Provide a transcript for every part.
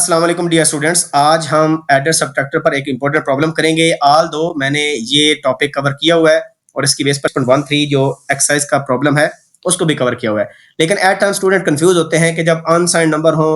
अस्सलाम वालेकुम dear students. आज हम एडर सब्ट्रैक्टर पर एक इंपॉर्टेंट प्रॉब्लम करेंगे। ऑल दो मैंने ये टॉपिक कवर किया हुआ है और इसकी बेस पर 1.13 जो एक्सरसाइज का प्रॉब्लम है उसको भी कवर किया हुआ है, लेकिन एट टाइम स्टूडेंट कंफ्यूज होते हैं कि जब अनसाइंड नंबर हो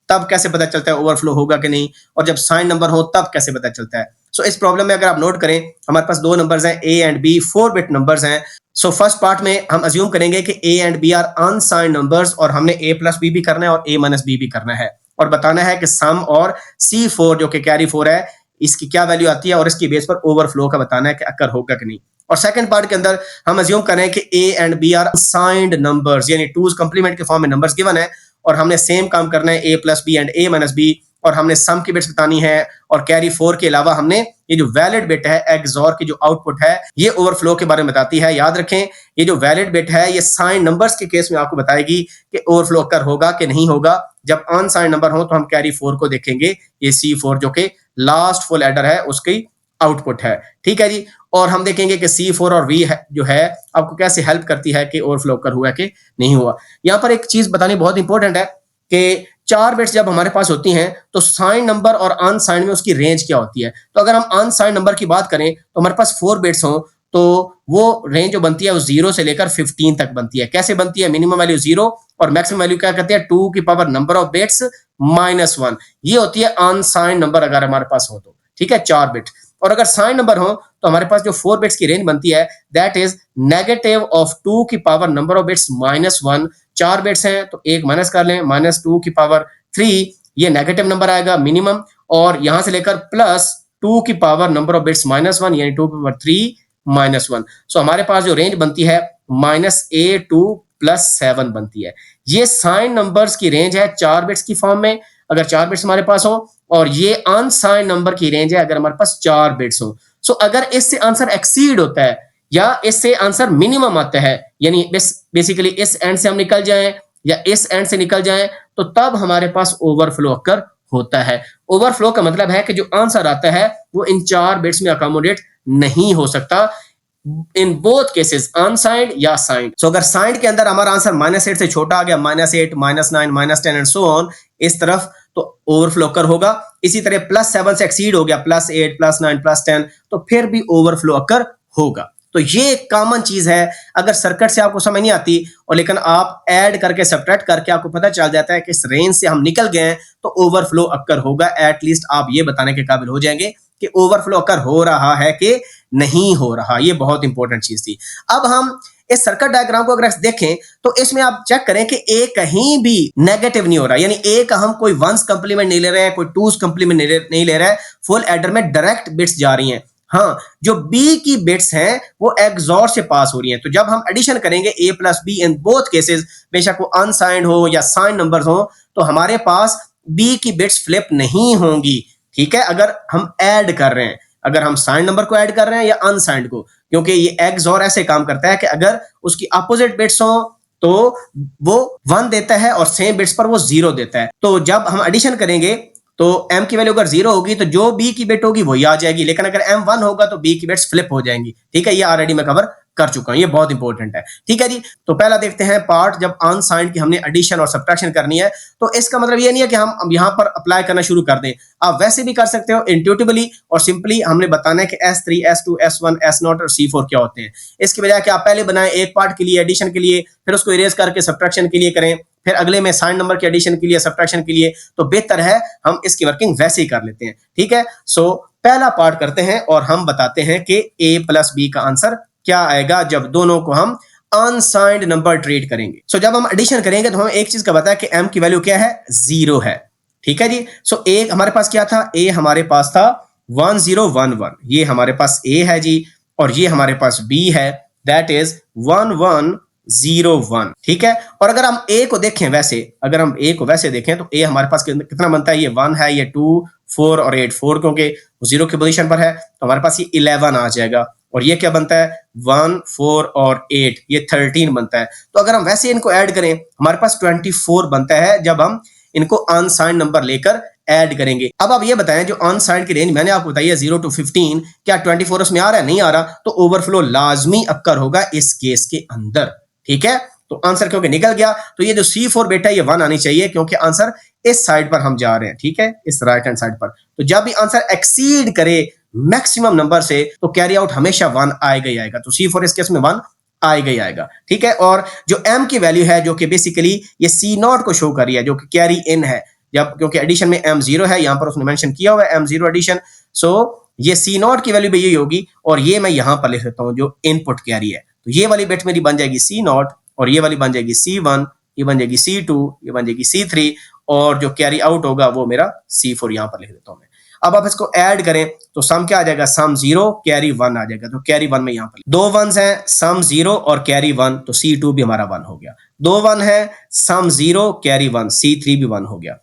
तब कैसे पता चलता है ओवरफ्लो होगा कि नहीं, और जब साइन नंबर हो तब कैसे पता चलता है। सो इस प्रॉब्लम में अगर आप नोट करें, हमारे पास दो नंबर्स हैं A and B, 4 bit numbers हैं। सो फर्स्ट पार्ट में हम अज्यूम करेंगे कि A and B are unsigned numbers और हमने ए प्लस बी भी करना है और ए माइनस बी भी करना है, और बताना है कि सम और C4 जो कि कैरी 4 है इसकी क्या वैल्यू आती है और इसकी बेस पर ओवरफ्लो का बताना है कि अकर होगा कि नहीं। और सेकंड पार्ट के अंदर हम अज्यूम कर रहे हैं कि A and B are signed numbers, यानी टूज कंप्लीमेंट के फॉर्म में नंबर्स गिवन है और हमने सेम काम करना है A plus B and A minus B, और हमने सम की बिट्स बतानी है और कैरी 4 के अलावा हमने ये जो वैलिड बिट है एक्सऑर की जो आउटपुट है ये ओवरफ्लो के बारे में बताती है। याद रखें ये जो वैलिड बिट है ये साइन नंबर्स के केस में आपको बताएगी कि ओवरफ्लो कर होगा कि नहीं होगा। जब अनसाइंड नंबर हो तो हम कैरी 4 को देखेंगे, ये C4 जो कि लास्ट फुल एडर है उसकी आउटपुट है। ठीक है जी, और हम देखेंगे कि C4 और V जो है आपको कैसे हेल्प करती है कि ओवरफ्लो कर हुआ कि नहीं हुआ। यहाँ पर एक चीज बतानी बहुत इंपॉर्टेंट है कि 4 बिट्स जब हमारे पास होती हैं तो साइन नंबर और अनसाइंड में उसकी रेंज क्या होती है। तो अगर हम अनसाइंड नंबर की बात करें तो हमारे पास 4 बिट्स हो तो वो रेंज जो बनती है वो 0 से लेकर 15 तक बनती है। कैसे बनती है? मिनिमम वैल्यू 0 और मैक्सिमम वैल्यू क्या कहते हैं 2 की पावर नंबर ऑफ बिट्स -1। ये होती है अनसाइंड नंबर अगर हमारे पास हो तो। ठीक है, 4 बिट। और अगर साइन नंबर हो तो हमारे पास जो 4 बिट्स की रेंज बनती है दैट इज नेगेटिव ऑफ 2 की power number of bits -1। 4 bits हैं तो एक माइनस कर लें, -2 की पावर 3 ये नेगेटिव नंबर आएगा मिनिमम, और यहां से लेकर +2 की पावर नंबर ऑफ बिट्स -1 यानी 2 की पावर 3 -1। सो हमारे पास जो रेंज बनती है -A2 +7 बनती है। ये साइन नंबर्स की रेंज है 4 बिट्स की फॉर्म में अगर 4 बिट्स हमारे पास हो, और ये अनसाइंड नंबर की रेंज है अगर हमारे पास 4 बिट्स हो। सो अगर इससे आंसर एक्सीड होता है या इससे आंसर मिनिमम आता है, यानी बेसिकली इस एंड से हम निकल जाएं या इस एंड से निकल जाएं, तो तब हमारे पास ओवरफ्लो अकर होता है। ओवरफ्लो का मतलब है कि जो आंसर आता है वो इन 4 बिट्स में अकोमोडेट नहीं हो सकता इन बोथ केसेस, अनसाइंड या साइंड। सो अगर साइंड के अंदर हमारा आंसर -8 से छोटा आ गया, -8 -9 -10 एंड सो ऑन इस तरफ, तो ओवरफ्लो अकर होगा। इसी तरह +7 से एक्सीड हो गया, +8 +9 +10, तो फिर भी ओवरफ्लो अकर होगा। तो ये एक कॉमन चीज है। अगर सर्किट से आपको समझ नहीं आती और लेकिन आप ऐड करके सब्ट्रैक्ट करके आपको पता चल जाता है कि इस रेंज से हम निकल गए हैं तो ओवरफ्लो अकर होगा। एटलीस्ट आप ये बताने के काबिल हो जाएंगे कि ओवरफ्लो अकर हो रहा है कि नहीं हो रहा। ये बहुत इंपॉर्टेंट चीज थी। अब हम इस सर्किट डायग्राम को अगर देखें तो इसमें आप चेक करें कि ए कहीं भी नेगेटिव नहीं हो रहा, यानी ए का हम कोई वंस कंप्लीमेंट नहीं ले रहे हैं, कोई टूस कंप्लीमेंट नहीं ले रहा है। फुल एडर में डायरेक्ट बिट्स जा रही हैं। हाँ, जो बी की बिट्स हैं वो एक्सऑर से पास हो रही हैं। तो जब हम एडिशन करेंगे A plus B in both cases, बेशक वो अनसाइंड हो या साइंड नंबर्स हो, तो हमारे पास बी की बिट्स फ्लिप नहीं होंगी। ठीक है, अगर हम ऐड कर रहे हैं, अगर हम साइंड नंबर को ऐड कर रहे हैं या अनसाइंड को, क्योंकि ये एक्सऑर ऐसे काम करता है कि अगर उसकी अपोजिट बिट्स हो तो वो 1 देता है और सेम बिट्स पर वो 0 देता है। तो जब हम एडिशन करेंगे तो m की वैल्यू अगर 0 होगी तो जो b की बिट होगी वही आ जाएगी, लेकिन अगर m 1 होगा तो b की बिट्स फ्लिप हो जाएंगी। ठीक है, ये ऑलरेडी मैं कवर कर चुका हूं, ये बहुत इंपॉर्टेंट है। ठीक है जी, तो पहला देखते हैं पार्ट जब अनसाइंड की हमने एडिशन और सब्ट्रैक्शन करनी है। तो इसका मतलब ये नहीं है कि हम यहां पर अप्लाई करना शुरू कर दें, आप वैसे भी कर सकते हो इंट्यूटिवली, और सिंपली हमने बताना है कि S3 S2 S1 S0 और C4 क्या होते हैं। इसकी बजाय कि आप पहले बनाएं एक पार्ट के लिए एडिशन के लिए, फिर उसको इरेज करके सब्ट्रैक्शन के लिए करें, फिर अगले में साइन नंबर के एडिशन के लिए सब्ट्रैक्शन के लिए, तो बेहतर है हम इसकी वर्किंग वैसे ही कर लेते हैं। ठीक है, सो पहला पार्ट करते हैं और हम बताते हैं कि a प्लस बी का आंसर क्या आएगा जब दोनों को हम अनसाइंड नंबर ट्रीट करेंगे। सो जब हम एडिशन करेंगे तो हमें एक चीज का पता है कि m की वैल्यू क्या है, 0 है। ठीक है जी, सो a हमारे पास क्या था, a हमारे पास था 1011, ये हमारे पास a है जी, और ये हमारे पास b है दैट इज 1101। ठीक है, और अगर हम a को देखें वैसे, अगर हम a को वैसे देखें तो a हमारे पास कितना बनता है, ये 1 है, ये 2 4 और 8, 4 क्योंकि 0 की पोजीशन पर है तो हमारे पास ये 11 आ जाएगा, और ये क्या बनता है 1 4 और 8, ये 13 बनता है। तो अगर हम वैसे इनको ऐड करें हमारे पास 24 बनता है जब हम इनको अनसाइंड नंबर लेकर ऐड करेंगे। अब आप ये बताएं जो अनसाइंड की रेंज मैंने आपको बताई है 0 to 15, क्या 24 उसमें आ रहा है? नहीं आ रहा, तो ओवरफ्लो लाजमी अक्कर होगा इस केस के अंदर। ठीक है, तो आंसर क्योंकि निकल गया तो ये जो C4 बेटा ये 1 आनी चाहिए, क्योंकि आंसर इस साइड पर हम जा रहे हैं, ठीक है, इस राइट हैंड साइड पर। तो जब भी आंसर एक्सीड करे मैक्सिमम नंबर से तो कैरी आउट हमेशा 1 आएगा ही आएगा। तो C4 इस केस में 1 आएगा ही आएगा, ठीक है। और जो M की वैल्यू है जो कि बेसिकली ये C0 को शो कर रही है, जो कि कैरी इन है, जब क्योंकि एडिशन में M0 है, यहां पर उसने मेंशन किया हुआ है M0 एडिशन, सो ये C0 की वैल्यू भी यही होगी। और ये मैं यहां पर लिख देता हूं जो इनपुट कैरी है। तो ये वाली बिट मेरी बन जाएगी C0 और ये वाली बन जाएगी C1, ये बन जाएगी C2, ये बन जाएगी C3 और जो कैरी आउट होगा वो मेरा C4 यहां पर लिख देता हूं मैं। अब आप इसको ऐड करें तो सम क्या आ जाएगा, सम 0 कैरी 1 आ जाएगा। तो कैरी 1 में यहां पर 2 1s हैं, सम 0 और कैरी 1, तो C2 भी हमारा 1 हो गया। 2 1 है, सम 0 कैरी 1, C3 भी 1 हो गया।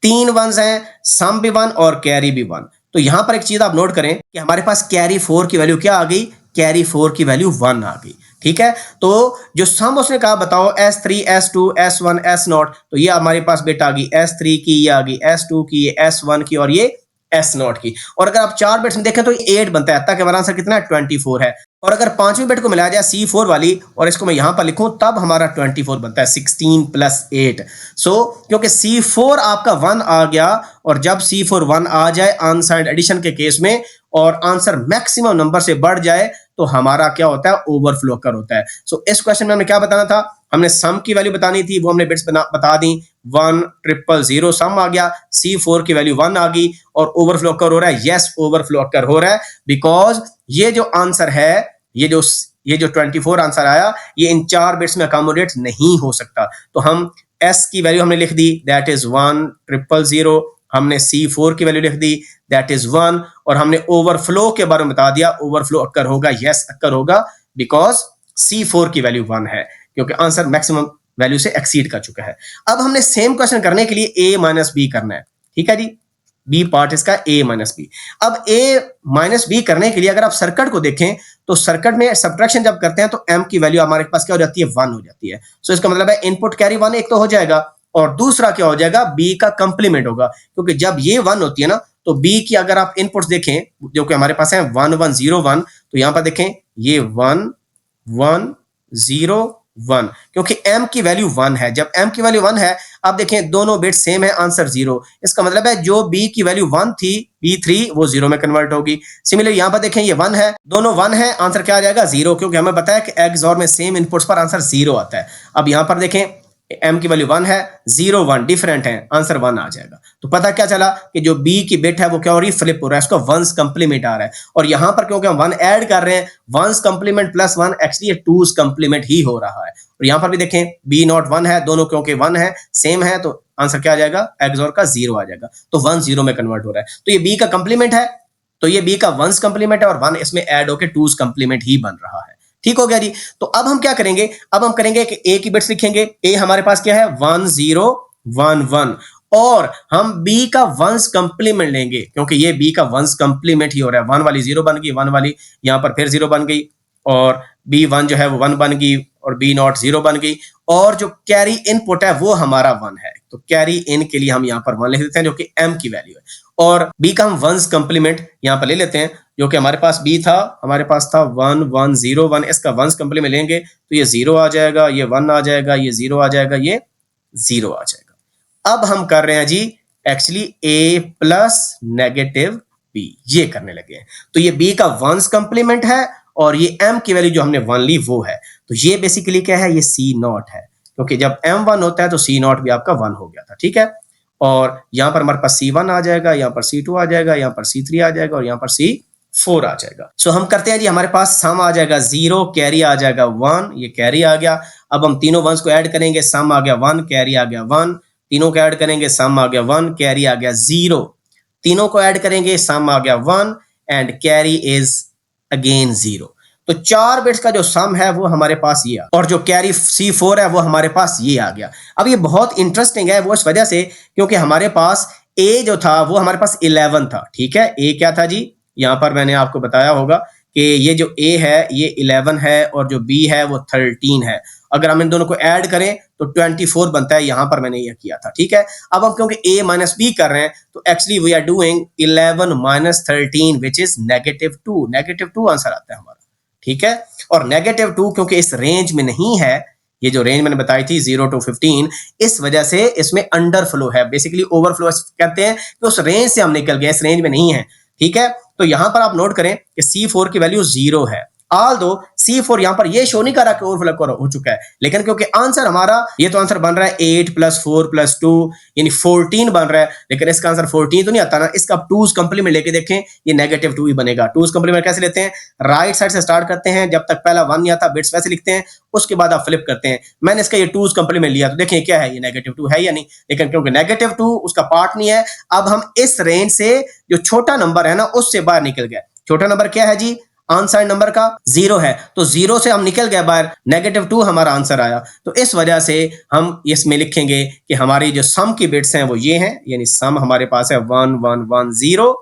3 1s हैं, सम भी 1 और कैरी भी 1। तो यहां पर एक चीज आप नोट करें कि हमारे पास कैरी 4 की वैल्यू क्या आ गई, कैरी 4 की वैल्यू 1 आ गई, ठीक है। तो जो सम उसने कहा बताओ S3 S2 S1 S0, तो ये हमारे पास बिट आ गई S3 की, ये आ गई S2 की, ये S1 की और ये S0 की। और अगर आप 4 बिट्स में देखें तो 8 बनता है, तक हमारा आंसर कितना है 24 है। और अगर 5वीं बिट को मिलाया जाए C4 वाली और इसको मैं यहां पर लिखूं तब हमारा 24 बनता है, 16 + 8। सो क्योंकि C4 आपका 1 आ गया और जब C4 1 आ जाए अनसाइंड एडिशन के केस में और आंसर मैक्सिमम नंबर से बढ़ जाए तो हमारा क्या होता है, ओवरफ्लो कर होता है। सो इस क्वेश्चन में हमें क्या बताना था, हमने सम की वैल्यू बतानी थी, वो हमने बिट्स बता दी। 1 000 सम आ गया, C4 की वैल्यू 1 आ गई और ओवरफ्लो कर हो रहा है। यस, ओवरफ्लो कर हो रहा है बिकॉज ये जो आंसर है, ये जो 24 आंसर आया, ये इन 4 बिट्स में अकोमोडेट नहीं हो सकता। तो हम S की वैल्यू हमने लिख दी, दैट इज 1 000। हमने C4 की वैल्यू लिख दी, दैट इज 1। और हमने ओवरफ्लो के बारे में बता दिया, ओवरफ्लो अक्कर होगा, यस अक्कर होगा बिकॉज C4 की वैल्यू 1 है, क्योंकि आंसर मैक्सिमम वैल्यू से एक्सीड कर चुका है। अब हमने सेम क्वेश्चन करने के लिए A - B करना है, ठीक है जी। बी पार्ट इसका A - B। अब A - B करने के लिए अगर आप सर्किट को देखें तो सर्किट में सब्ट्रैक्शन जब करते हैं तो M की वैल्यू हमारे पास क्या हो जाती है, 1 हो जाती है। सो इसका मतलब है इनपुट कैरी 1 एक तो हो जाएगा और दूसरा क्या हो जाएगा, B का कंप्लीमेंट होगा, क्योंकि जब ये 1 होती है ना तो B की अगर आप इनपुट्स देखें जो कि हमारे पास है 1 1 0 1, तो यहां पर देखें ये 1 1 0 1, क्योंकि M की वैल्यू 1 है। जब M की वैल्यू 1 है, आप देखें दोनों बिट सेम है, आंसर 0। इसका मतलब है जो B की वैल्यू 1 थी B3 वो 0 में कन्वर्ट होगी। सिमिलरली यहां पर देखें ये 1 है, दोनों 1 है, आंसर क्या आ जाएगा 0, क्योंकि हमें पता है कि XOR में सेम इनपुट्स पर आंसर 0 आता है। अब यहां पर देखें M की वैल्यू 1 है, 0 1 डिफरेंट है, आंसर 1 आ जाएगा। तो पता क्या चला कि जो B की बिट है वो क्या हो रही है, फ्लिप हो रहा है, इसको 1s कंप्लीमेंट आ रहा है। और यहां पर क्योंकि हम 1 ऐड कर रहे हैं, 1s कंप्लीमेंट प्लस 1 एक्चुअली ये 2s कंप्लीमेंट ही हो रहा है। और यहां पर भी देखें B0 1 है, दोनों क्योंकि 1 है सेम है, तो आंसर क्या आ जाएगा, XOR का 0 आ जाएगा। तो 1 0 में कन्वर्ट हो रहा है। तो ये B का कंप्लीमेंट है, तो ये B का 1s कंप्लीमेंट है और 1 इसमें ऐड होकर 2s कंप्लीमेंट ही बन रहा है। ठीक हो गया जी। तो अब हम क्या करेंगे, अब हम करेंगे कि A की बिट्स लिखेंगे। A हमारे पास क्या है 1 0 1 1 और हम B का 1s कंप्लीमेंट लेंगे, क्योंकि ये B का 1s कंप्लीमेंट ही हो रहा है। 1 वाली 0 बन गई, 1 वाली यहां पर फिर 0 बन गई और B1 जो है वो 1 बन गई और B0 0 बन गई और जो कैरी इनपुट है वो हमारा 1 है। तो कैरी इन के लिए हम यहां पर 1 लिख देते हैं जो कि M की वैल्यू है और B का हम 1s कंप्लीमेंट यहां पर ले लेते हैं, जो कि हमारे पास B था, हमारे पास था 1 1 0 1। इसका 1s कंप्लीमेंट लेंगे तो ये 0 आ जाएगा, ये 1 आ जाएगा, ये 0 आ जाएगा, ये 0 आ जाएगा। अब हम कर रहे हैं जी actually A plus negative B, ये करने लगे हैं। तो ये B का 1s कंप्लीमेंट है और ये M की वैल्यू जो हमने 1 ली वो है। तो ये बेसिकली क्या है, ये C0 है, क्योंकि जब M 1 होता है तो C0 भी आपका 1 हो गया था, ठीक है। और यहां पर हमारे पास C1 आ जाएगा, यहां पर C2 आ जाएगा, यहां पर C3 आ जाएगा और यहां पर C4 आ जाएगा। सो हम करते हैं जी, हमारे पास सम आ जाएगा 0, कैरी आ जाएगा 1, ये कैरी आ गया। अब हम तीनों 1s को ऐड करेंगे, सम आ गया 1, कैरी आ गया 1। तीनों को ऐड करेंगे, सम आ गया 1, कैरी आ गया 0। तीनों को ऐड करेंगे, सम आ गया 1 एंड कैरी इज अगेन 0। तो 4 बिट्स का जो सम है वो हमारे पास ये आ, और जो कैरी C4 है वो हमारे पास ये आ गया। अब ये बहुत इंटरेस्टिंग है वो इस वजह से क्योंकि हमारे पास A जो था वो हमारे पास 11 था, ठीक है। A क्या था जी, यहां पर मैंने आपको बताया होगा कि ये जो A है ये 11 है और जो B है वो 13 है। अगर हम इन दोनों को ऐड करें तो 24 बनता है, यहां पर मैंने ये किया था, ठीक है। अब हम क्योंकि A - B कर रहे हैं तो actually we are doing 11 - 13 which is -2। -2 answer आता है हमारा, ठीक है। और -2 क्योंकि इस रेंज में नहीं है, ये जो रेंज मैंने बताई थी 0 to 15, इस वजह से इसमें अंडर फ्लो है, बेसिकली ओवरफ्लो कहते हैं कि उस रेंज से हम निकल गए, इस रेंज में नहीं है, ठीक है। तो यहां पर आप नोट करें कि C4 की वैल्यू 0 है, ऑल दो C4 यहां पर ये शो नहीं कर रहा कि ओवरफ्लो हो चुका है, लेकिन क्योंकि आंसर हमारा ये तो आंसर बन रहा है 8 + 4 + 2 यानी 14 बन रहा है, लेकिन इसका आंसर 14 तो नहीं आता ना, इसका 2's कंप्लीमेंट लेके देखें, ये -2 ही बनेगा। 2's कंप्लीमेंट कैसे लेते हैं, राइट साइड से स्टार्ट करते हैं, जब तक पहला 1 नहीं आता बिट्स वैसे लिखते हैं, उसके बाद आप फ्लिप करते हैं। मैंने इसका ये 2's कंप्लीमेंट लिया तो देखें क्या है, ये -2 है या नहीं, लेकिन क्योंकि -2 उसका पार्ट नहीं है, अब हम इस रेंज से जो छोटा नंबर है ना उससे बाहर निकल गए। छोटा नंबर क्या है जी, अनसाइंड नंबर का 0 है, तो 0 से हम निकल गए बाहर, -2 हमारा आंसर आया। तो इस वजह से हम इसमें लिखेंगे कि हमारी जो सम की बिट्स हैं वो ये हैं, यानी सम हमारे पास है 1 1 1 0,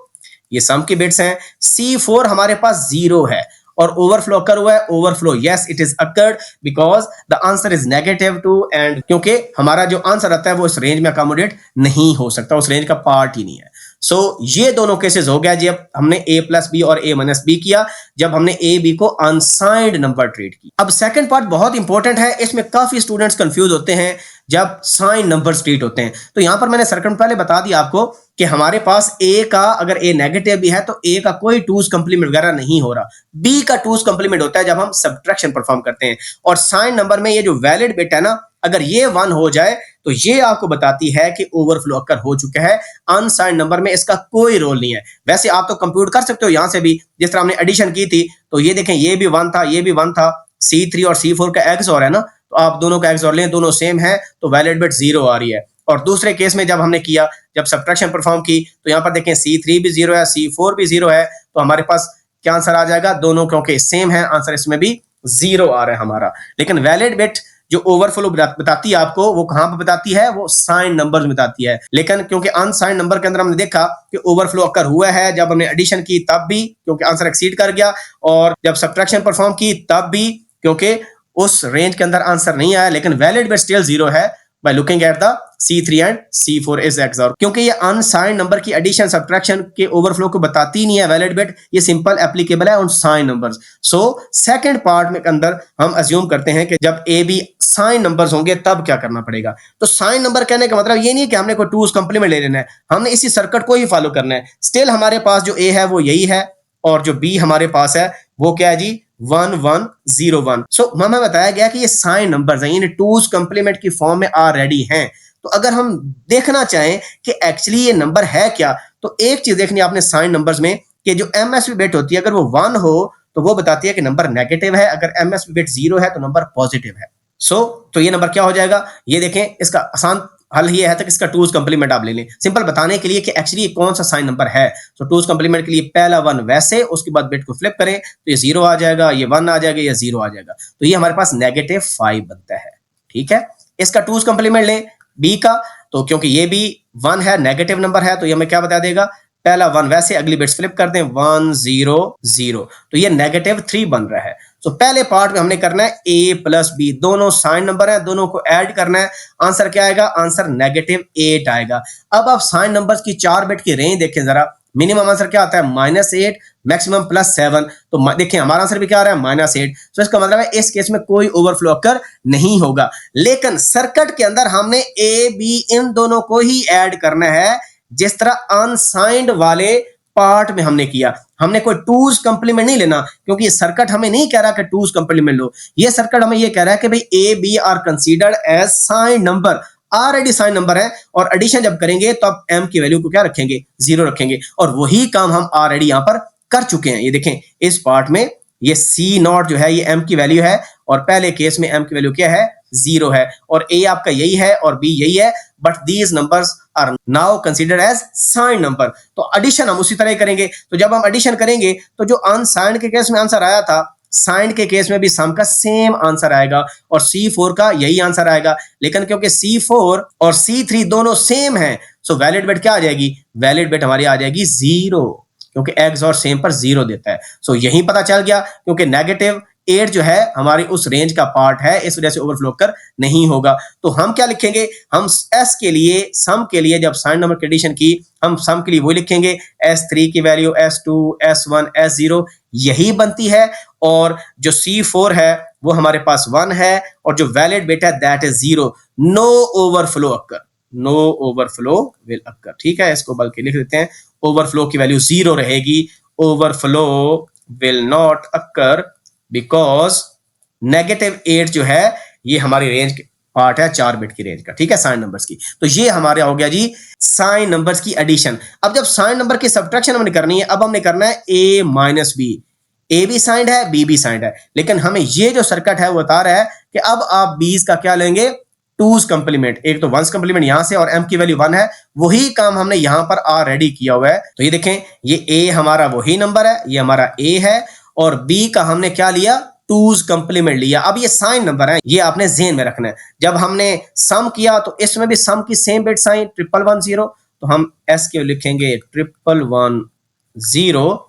ये सम की बिट्स हैं। C4 हमारे पास 0 है और ओवरफ्लो कर हुआ है, overflow yes it is occurred because the answer is -2 and क्योंकि हमारा जो आंसर आता है वो इस रेंज में अकोमोडेट नहीं हो सकता, उस रेंज का पार्ट ही नहीं है। सो ये दोनों केसेस हो गया जब हमने A + B और A - B किया, जब हमने A B को अनसाइंड नंबर ट्रीट की। अब सेकंड पार्ट बहुत इंपॉर्टेंट है, इसमें काफी स्टूडेंट्स कंफ्यूज होते हैं जब साइन नंबर्स ट्रीट होते हैं। तो यहां पर मैंने सर्कल पहले बता दिया आपको कि हमारे पास A का अगर A नेगेटिव भी है तो A का कोई 2's कंप्लीमेंट वगैरह नहीं हो रहा, B का 2's कंप्लीमेंट होता है जब हम सब्ट्रैक्शन परफॉर्म करते हैं। और साइन नंबर में ये जो वैलिड बिट है ना, अगर ये 1 हो जाए तो ये आपको बताती है कि ओवरफ्लो अकर हो चुका है। अनसाइंड नंबर में इसका कोई रोल नहीं है। वैसे आप तो कंप्यूट कर सकते हो यहां से भी, जिस तरह हमने एडिशन की थी तो ये देखें ये भी 1 था, ये भी 1 था, C3 और C4 का XOR है ना, तो आप दोनों का XOR लें, दोनों सेम है तो वैलिड बिट 0 आ रही है। और दूसरे केस में जब हमने किया, जब सब्ट्रैक्शन परफॉर्म की, तो यहां पर देखें C3 भी 0 है, C4 भी 0 है, तो हमारे पास क्या आंसर आ जाएगा, दोनों क्योंकि सेम है आंसर इसमें भी 0 आ रहा है हमारा। लेकिन वैलिड बिट जो ओवरफ्लो बताती है आपको, वो कहां पर बताती है, वो साइन नंबर्स में बताती है। लेकिन क्योंकि अनसाइंड नंबर के अंदर हमने देखा कि ओवरफ्लो अकर हुआ है जब हमने एडिशन की तब भी क्योंकि आंसर एक्सीड कर गया, और जब सब्ट्रैक्शन परफॉर्म की तब भी क्योंकि उस रेंज के अंदर आंसर नहीं आया, लेकिन वैलिड बिट स्टिल 0 है by looking at the C3 and C4 is XOR। क्योंकि ये अनसाइंड नंबर की एडिशन सब्ट्रैक्शन के ओवरफ्लो को बताती नहीं है वैलिड बिट, ये सिंपल एप्लीकेबल है उन sign numbers. So second part में के अंदर हम अज्यूम करते हैं कि जब A B साइन नंबर्स होंगे तब क्या करना पड़ेगा। तो साइन नंबर कहने का मतलब ये नहीं कि हमने कोई 2's कंप्लीमेंट ले लेना है, हमने इसी सर्किट को ही फॉलो करना है। स्टिल हमारे पास जो A है वो यही है और जो B हमारे पास है वो क्या है जी, 1 1 0 1। सो हमें बताया गया कि ये साइन नंबर्स हैं, यानी 2's कंप्लीमेंट की फॉर्म में ऑलरेडी हैं। तो अगर हम देखना चाहें कि एक्चुअली ये नंबर है क्या, तो एक चीज देखनी आपने साइन नंबर्स में कि जो MSB बिट होती है अगर वो 1 हो तो वो बताती है कि नंबर नेगेटिव है, अगर MSB बिट 0 है तो नंबर पॉजिटिव है। तो ये नंबर क्या हो जाएगा, ये देखें, इसका आसान हल ये है तक इसका 2's कंप्लीमेंट आप ले लें, सिंपल बताने के लिए कि एक्चुअली कौन सा साइन नंबर है। तो 2's कंप्लीमेंट के लिए पहला 1 वैसे, उसके बाद बिट को फ्लिप करें तो ये 0 आ जाएगा, ये 1 आ जाएगा, ये 0 आ जाएगा, तो ये हमारे पास -5 बनता है। ठीक है, इसका 2's कंप्लीमेंट लें B का, तो क्योंकि ये भी 1 है, नेगेटिव नंबर है, तो ये हमें क्या बता देगा, पहला 1 वैसे, अगली बिट्स फ्लिप कर दें 1 0 0, तो ये -3 बन रहा है। तो पहले पार्ट में हमने करना है A + B, दोनों साइन नंबर है, दोनों को ऐड करना है, आंसर क्या आएगा, आंसर -8 आएगा। अब आप साइन नंबर्स की 4 बिट की रेंज देखें जरा, मिनिमम आंसर क्या आता है -8, मैक्सिमम +7, तो देखें हमारा आंसर भी क्या आ रहा है -8। तो इसका मतलब है इस केस में कोई ओवरफ्लो अकर नहीं होगा। लेकिन सर्किट के अंदर हमने A B इन दोनों को ही ऐड करना है, जिस तरह अनसाइंड वाले पार्ट में हमने किया। हमने कोई 2's कंप्लीमेंट नहीं लेना, क्योंकि ये सर्किट हमें नहीं कह रहा कि 2's कंप्लीमेंट लो, ये सर्किट हमें ये कह रहा है कि भाई A B are considered as sign number, already sign number है, और एडिशन जब करेंगे तो अब M की वैल्यू को क्या रखेंगे, 0 रखेंगे, और वही काम हम ऑलरेडी यहां पर कर चुके हैं। ये देखें इस पार्ट में ये C0 जो है ये M की वैल्यू है, और पहले केस में M की वैल्यू क्या है, 0 है, और A आपका यही है और B यही है, but these numbers are now considered as sign number. तो एडिशन हम उसी तरह करेंगे। तो जब हम एडिशन करेंगे तो जो अनसाइंड के केस में आंसर आया था, साइंड के केस में भी सम का सेम आंसर आएगा और C4 का यही आंसर आएगा। लेकिन क्योंकि C4 और C3 दोनों सेम हैं, सो वैलिड बिट क्या आ जाएगी, वैलिड बिट हमारी आ जाएगी 0, क्योंकि XOR सेम पर 0 देता है। सो यही पता चल गया, क्योंकि -8 जो है हमारी उस रेंज का पार्ट है, इस वजह से ओवरफ्लो कर नहीं होगा। तो हम क्या लिखेंगे, हम S के लिए, सम के लिए जब साइन नंबर की एडिशन की, हम सम के लिए वही लिखेंगे, S3 की वैल्यू S2 S1 S0 यही बनती है, और जो C4 है वो हमारे पास 1 है और जो वैलिड बिट है that is 0। No overflow occur, no overflow will occur. ठीक है, इसको बल्कि लिख देते हैं, ओवरफ्लो की वैल्यू 0 रहेगी। Overflow will not occur because -8 जो है ये हमारी रेंज पार्ट है 4 बिट की रेंज का। ठीक है, साइन नंबर्स की। तो ये हमारे हो गया जी साइन नंबर्स की एडिशन। अब जब साइन नंबर की सब्ट्रैक्शन हमने करनी है, अब हमने करना है a माइनस बी। ए भी साइंड है, बी भी साइंड है, लेकिन हमें ये जो सर्किट है वो बता रहा है कि अब आप बीस का क्या लेंगे, टूज कंप्लीमेंट। एक तो वंस कंप्लीमेंट यहां से और m की वैल्यू 1 है, वही काम हमने यहां पर ऑलरेडी किया हुआ है। तो ये देखें, ये a हमारा वही नंबर है, ये हमारा a है, और b का हमने क्या लिया, टूज कंप्लीमेंट लिया। अब ये साइन नंबर है, ये आपने ज़हन में रखना है। जब हमने सम किया तो इसमें भी सम की सेम बिट साइन 1110, तो हम s के लिखेंगे 1110,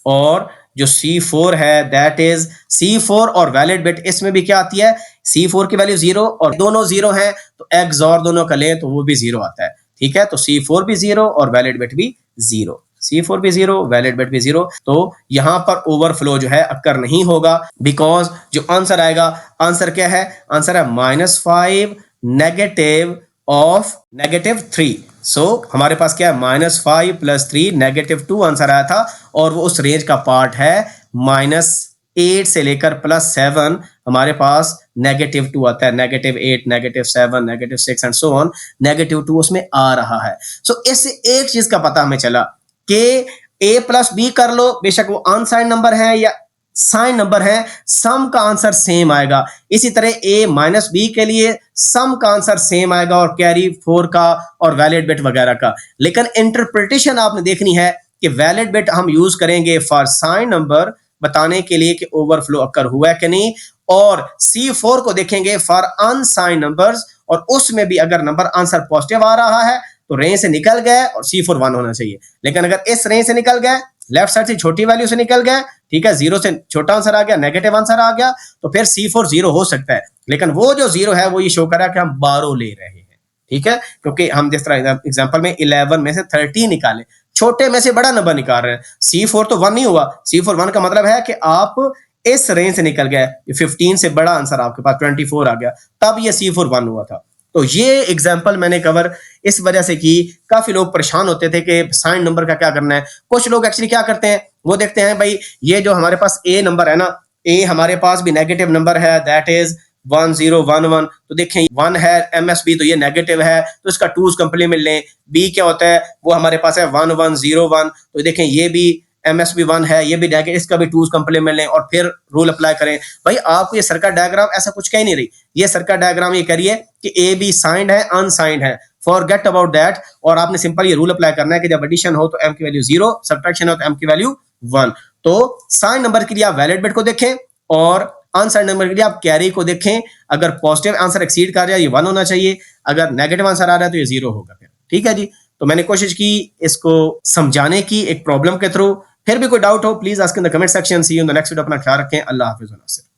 और जो C4 है दैट इज C4 और वैलिड बिट इसमें भी क्या आती है, C4 की वैल्यू 0 और दोनों 0 हैं तो XOR दोनों का ले तो वो भी 0 आता है। ठीक है, तो C4 भी 0 और वैलिड बिट भी 0, C4 भी 0, वैलिड बिट भी 0। तो यहां पर ओवरफ्लो जो है अक्कर नहीं होगा, बिकॉज जो आंसर आएगा, आंसर क्या है, आंसर है -5 नेगेटिव ऑफ -3। सो हमारे पास क्या है, -5 + 3 -2 आंसर आया था, और वो उस रेंज का पार्ट है। -8 से लेकर +7 हमारे पास -2 आता है, -8, -7, -6 एंड सो ऑन, -2 उसमें आ रहा है। सो इससे एक चीज का पता हमें चला कि a + b कर लो, बेशक वो अनसाइन नंबर है या साइन नंबर है, सम का आंसर सेम आएगा। इसी तरह a माइनस बी के लिए सम का आंसर सेम आएगा, और कैरी 4 का और वैलिड बिट वगैरह का। लेकिन इंटरप्रिटेशन आपने देखनी है कि वैलिड बिट हम यूज करेंगे फॉर साइन नंबर बताने के लिए कि ओवरफ्लो अकर हुआ है कि नहीं, और C4 को देखेंगे फॉर अनसाइन नंबर्स, और उसमें भी अगर नंबर आंसर पॉजिटिव आ रहा है तो रेंज से निकल गए और C4 1 होना चाहिए। लेकिन अगर इस रेंज से निकल गए, लेफ्ट साइड से छोटी वैल्यू से निकल गए, ठीक है, 0 से छोटा आंसर आ गया, नेगेटिव आंसर आ गया, तो फिर C4 0 हो सकता है। लेकिन वो जो 0 है वो ये शो कर रहा है कि हम 12 ले रहे हैं। ठीक है, क्योंकि हम जिस तरह एग्जांपल में 11 में से 13 निकाले, छोटे में से बड़ा नंबर निकाल रहे हैं। C4 तो 1 नहीं हुआ, C4 1 का मतलब है कि आप इस रेंज से निकल गए, 15 से बड़ा आंसर आपके पास 24 आ गया, तब ये C4 1 हुआ था। तो ये एग्जाम्पल मैंने कवर इस वजह से की, काफी लोग परेशान होते थे कि साइन नंबर का क्या करना है। कुछ लोग एक्चुअली क्या करते हैं, वो देखते हैं भाई ये जो हमारे पास ए नंबर है ना, ए हमारे पास भी नेगेटिव नंबर है, दैट इज 1011, तो देखें 1 है MSB, तो ये नेगेटिव है, तो इसका टूज कंप्लीमेंट लें। बी क्या होता है, वो हमारे पास है 1101, तो देखें ये भी MSB 1 है, ये भी नेगेटिव, इसका भी टूज कंप्लीमेंट लें, और फिर रूल अप्लाई करें। भाई आपको ये सर्किट डायग्राम ऐसा कुछ कह नहीं रही, ये सर्किट डायग्राम ये करिए कि ए बी साइंड है, अनसाइंड है, फॉरगेट अबाउट दैट, और आपने सिंपल ये रूल अप्लाई करना है कि जब एडिशन हो तो m की वैल्यू 0, सब्ट्रैक्शन हो तो m की वैल्यू 1। तो साइन नंबर के लिए आप वैलिड बिट को देखें, और अनसाइंड नंबर के लिए आप कैरी को देखें। अगर पॉजिटिव आंसर एक्सीड कर रहा है ये 1 होना चाहिए, अगर नेगेटिव आंसर आ रहा है तो ये 0 होगा फिर। ठीक है जी, तो मैंने कोशिश की इसको समझाने की एक प्रॉब्लम के थ्रू। फिर भी कोई डाउट हो please ask in the comment section. See you in the next video. अपना ख्याल रखें, अल्लाह हाफिज़।